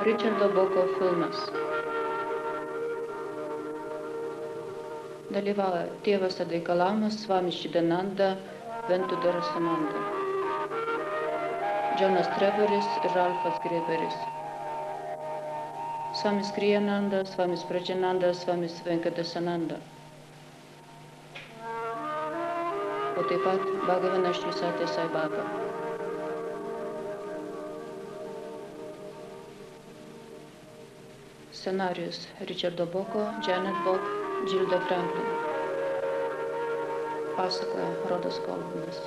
Richardo Boko filmas. Dalyvauja tėvas Advaikalamas, Svamis Chidananda, Ventudarasamanda, Jonas Trevoris ir Ralfas Greberis, Svamis Kriyananda, Svamis Prajananda, Svamis Venkatasananda, o taip pat Bhagavana Shri Satya Sai Baba. Scenarijus Richardo Boko, Janet Bock, Gilda Franklin. Pasakoja Rodas Kolvinas.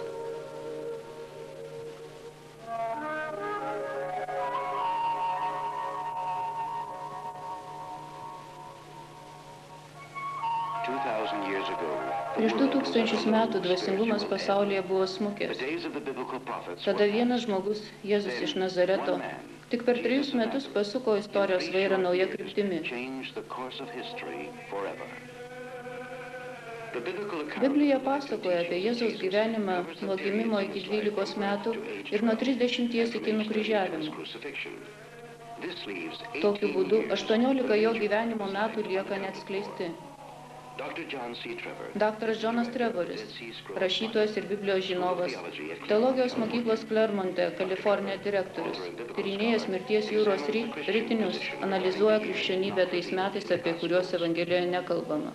Prieš 2000 metų dvasingumas pasaulyje buvo smukęs. Tada vienas žmogus, Jėzus iš Nazareto, tik per 3 metus pasuko istorijos vairą nauja kryptimi. Biblija pasakoja apie Jėzaus gyvenimą nuo gimimo iki 12 metų ir nuo 30 iki nukryžiavimo. Tokiu būdu 18 jo gyvenimo metų lieka neatskleisti. Daktaras Jonas Trevoris, rašytojas ir Biblijos žinovas, teologijos mokyklos Klermonte, Kalifornija direktorius, tyrinėjęs mirties jūros ritinius, analizuoja krikščionybę tais metais, apie kuriuos Evangelijoje nekalbama.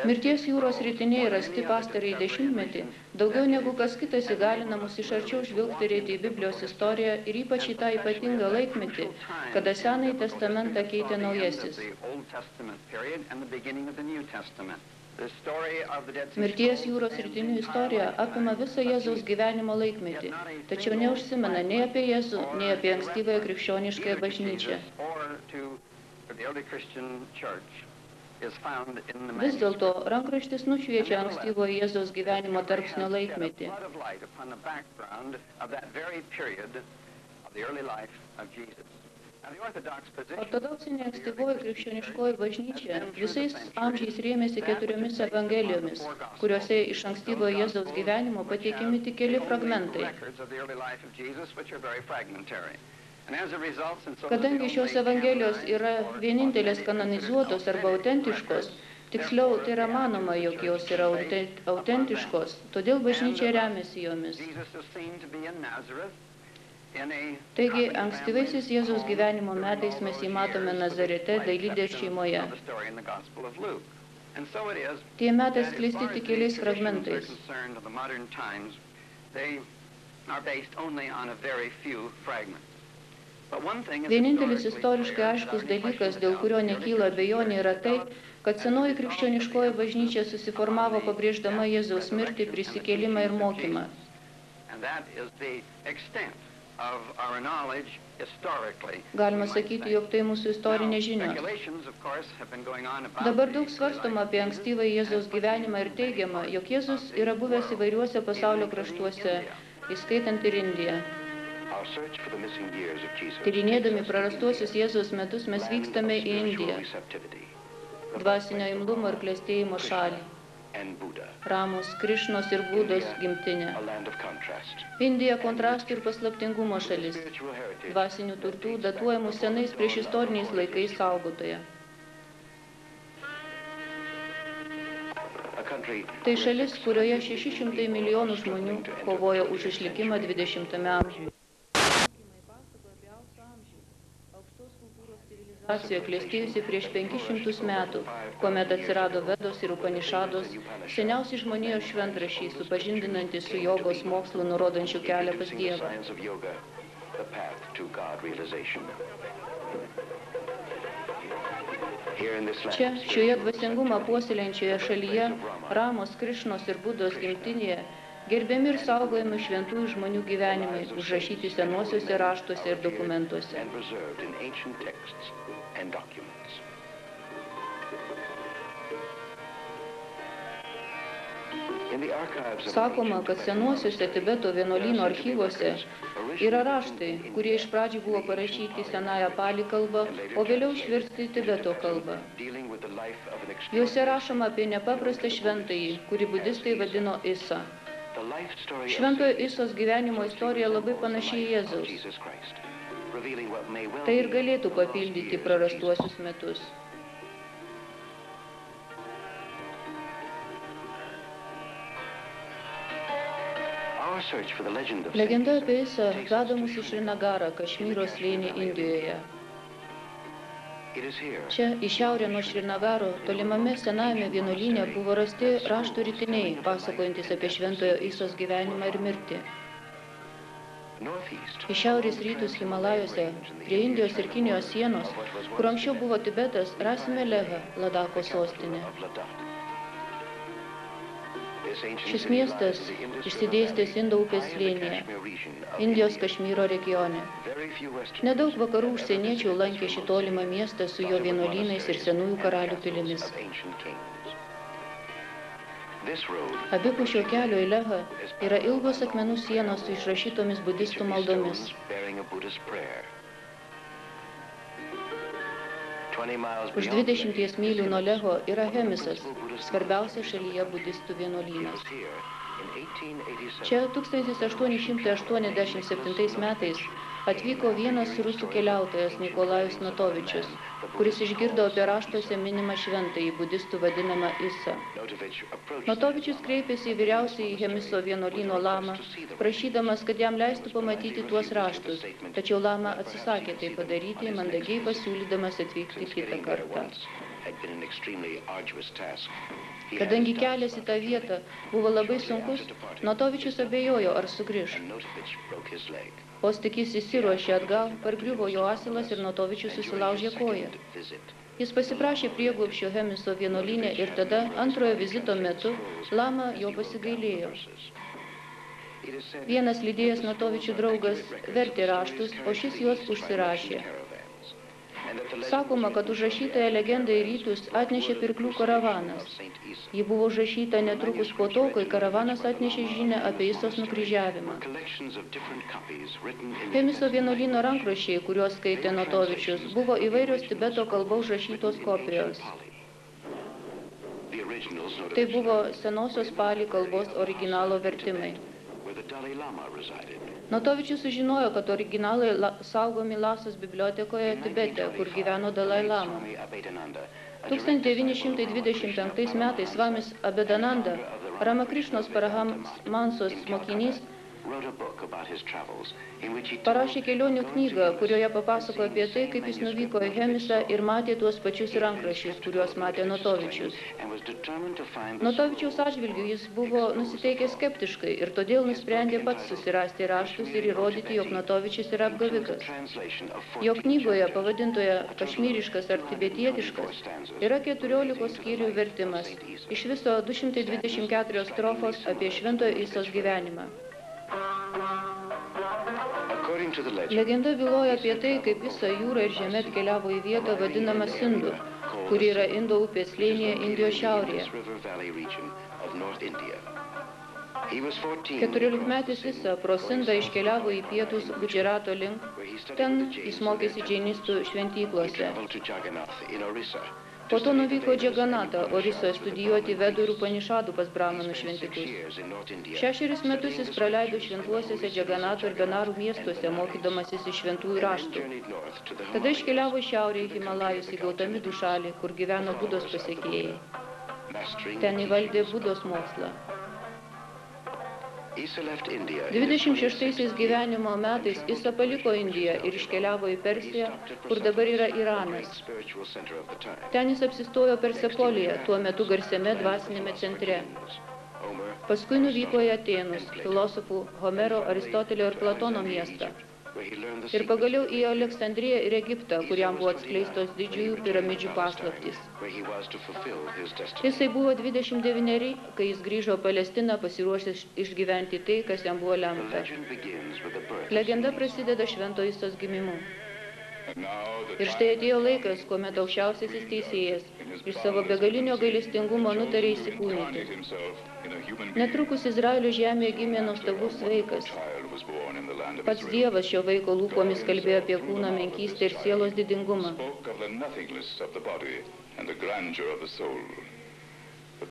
Mirties jūros ritiniai rasti pastarąjį dešimtmetį daugiau negu kas kitas įgalina mus iš arčiau žvilgterėti į Biblijos istoriją ir ypač į tą ypatingą laikmetį, kada Senąjį testamentą keitė Naujasis. Mirties jūros ritinių istorija apima visą Jėzaus gyvenimo laikmetį, tačiau neužsimena nei apie Jėzų, nei apie ankstyvąją krikščioniškąją bažnyčią. Vis dėlto rankraštis nušviečia ankstyvo Jėzaus gyvenimo tarpsnio laikmetį. Ortodoksinė ankstyvoji krikščioniškoji bažnyčia visais amžiais rėmėsi 4 evangelijomis, kuriuose iš ankstyvo Jėzaus gyvenimo pateikiami tik keli fragmentai. Kadangi šios evangelijos yra vienintelės kanonizuotos arba autentiškos, tiksliau tai yra manoma, jog jos yra autentiškos, todėl bažnyčia remiasi jomis. Taigi, ankstyvaisiais Jėzaus gyvenimo metais mes jį matome Nazarete, Dailidės šeimoje. Tie metai skleisti tik keliais fragmentais. Vienintelis istoriškai aiškus dalykas, dėl kurio nekyla abejonė, yra tai, kad senoji krikščioniškoji bažnyčia susiformavo pabrėždama Jėzaus mirtį, prisikėlimą ir mokymą. Galima sakyti, jog tai mūsų istorinė žinia. Dabar daug svarstoma apie ankstyvą Jėzaus gyvenimą ir teigiama, jog Jėzus yra buvęs įvairiuose pasaulio kraštuose, įskaitant ir Indiją. Tyrinėdami prarastuosius Jėzaus metus mes vykstame į Indiją, dvasinio imlumo ir klestėjimo šalį, Ramos, Krišnos ir Budos gimtinė. Indija kontrastų ir paslaptingumo šalis, dvasinių turtų datuojamų senais priešistoriniais laikais saugotoje. Tai šalis, kurioje 600 milijonų žmonių kovojo už išlikimą 20 amžiuje. Civilizacija klestėjusi prieš 500 metų, kuomet atsirado Vedos ir Upanišados, seniausi žmonijos šventraščiai, supažindinantys su jogos mokslu, nurodančių kelią pas Dievą. Čia, šioje dvasingumą puoselėjančioje šalyje, Ramos, Krišnos ir Budos gimtinėje, gerbiami ir saugojami šventųjų žmonių gyvenimai, užrašyti senuosiuose raštuose ir dokumentuose. Sakoma, kad senuosiuose Tibeto vienuolyno archyvuose yra raštai, kurie iš pradžių buvo parašyti senąją palį kalbą, o vėliau išversti Tibeto kalbą. Juose rašoma apie nepaprastą šventąjį, kurį budistai vadino Isa. Šventojo Isos gyvenimo istorija labai panaši į Jėzaus. Tai ir galėtų papildyti prarastuosius metus. Legenda apie Isą veda mus į Šrinagarą, Kašmyro slėnį Indijoje. Čia, į šiaurę nuo Šrinagaro, tolimame senajame vienuolyne buvo rasti raštų ritiniai, pasakojantis apie Šventojo Isos gyvenimą ir mirtį. Į šiaurės rytus Himalajuose, prie Indijos ir Kinijos sienos, kur anksčiau buvo Tibetas, rasime Lehą, Ladako sostinę. Šis miestas išsidėstęs Indo upės slėnyje, Indijos Kašmyro regione. Nedaug vakarų užsieniečių lankė šį tolimą miestą su jo vienuolynais ir senųjų karalių pilimis. Abipus šio kelio į Lehą yra ilgos akmenų sienos su išrašytomis budistų maldomis. Už 20 mylių nuo Leho yra Hemisas, svarbiausias šalyje budistų vienuolynas. Čia 1887 metais atvyko vienas rusų keliautojas Nikolajus Notovičius, kuris išgirdo apie raštuose minimą šventąjį budistų vadinamą Isą. Notovičius kreipėsi į vyriausiąjį Hemiso vienuolyno lamą, prašydamas, kad jam leistų pamatyti tuos raštus, tačiau lama atsisakė tai padaryti, mandagiai pasiūlydamas atvykti kitą kartą. Kadangi kelias į tą vietą buvo labai sunkus, Notovičius abejojo, ar sugrįš. Vos tik jis įsiruošė atgal, pargriuvo jo asilas ir Notovičius susilaužė koją. Jis pasiprašė prieglobsčio Hemiso vienuolyne ir tada, antrojo vizito metu, lama jo pasigailėjo. Vienas lydėjęs Notovičių draugas vertė raštus, o šis juos užsirašė. Sakoma, kad užrašytąją legendą į rytus atnešė pirklių karavanas. Ji buvo užrašyta netrukus po to, kai karavanas atnešė žinią apie Isos nukryžiavimą. Hemiso vienuolyno rankraščiai, kuriuos skaitė Notovičius, buvo įvairios Tibeto kalba užrašytos kopijos. Tai buvo senosios palį kalbos originalo vertimai. Notovičius sužinojo, kad originalai saugomi Lasos bibliotekoje Tibete, kur gyveno Dalai Lama. 1925 metais Svamis Abhedananda, Ramakrišnos Paramahansos mokinys, parašė kelionių knygą, kurioje papasakojo apie tai, kaip jis nuvyko į Hemisą ir matė tuos pačius rankraščius, kuriuos matė Notovičius. Notovičiaus atžvilgiu jis buvo nusiteikęs skeptiškai ir todėl nusprendė pats susirasti raštus ir įrodyti, jog Notovičius yra apgavikas. Jo knygoje, pavadintoje Kašmyriškas ar tibetietiškas, yra 14 skyrių vertimas, iš viso 224 strofos apie Šventojo Isos gyvenimą. Legenda byloja apie tai, kaip Isa jūra ir žemė atkeliavo į vietą vadinamą Sindu, kuri yra Indo upės slėnyje Indijos šiaurėje. 14-metis Isa pro Sindą iškeliavo į pietus Gudžarato link, ten jis mokėsi džainistų šventyklose. Po to nuvyko Džaganatą, Orisoje studijuoti Vedų ir Upanišadų pas Brahmanų šventikus. 6 metus jis praleido šventuosiuose Džaganato ir Benarų miestuose, mokydamasis iš šventųjų raštų. Tada iškeliavo į šiaurę į Himalajus, į Gautamidų šalį, kur gyveno Budos pasekėjai. Ten įvaldė Budos mokslą. 26 gyvenimo metais Isa paliko Indiją ir iškeliavo į Persiją, kur dabar yra Iranas. Ten jis apsistojo Persepolyje, tuo metu garsiame dvasinėme centre. Paskui nuvyko į Atėnus, filosofų Homero, Aristotelio ir Platono miestą. Ir pagaliau į Aleksandriją ir Egiptą, kur jam buvo atskleistos didžiųjų piramidžių paslaptys. Jisai buvo 29, kai jis grįžo Palestiną pasiruošęs išgyventi tai, kas jam buvo lemta. Legenda prasideda Švento Isos gimimu. Ir štai atėjo laikas, kuomet aukščiausiasis teisėjas iš savo begalinio gailestingumo nutarė įsikūnyti. Netrukus Izraelio žemėje gimė nuostabus vaikas. Pats Dievas šio vaiko lūpomis kalbėjo apie kūno menkystę ir sielos didingumą.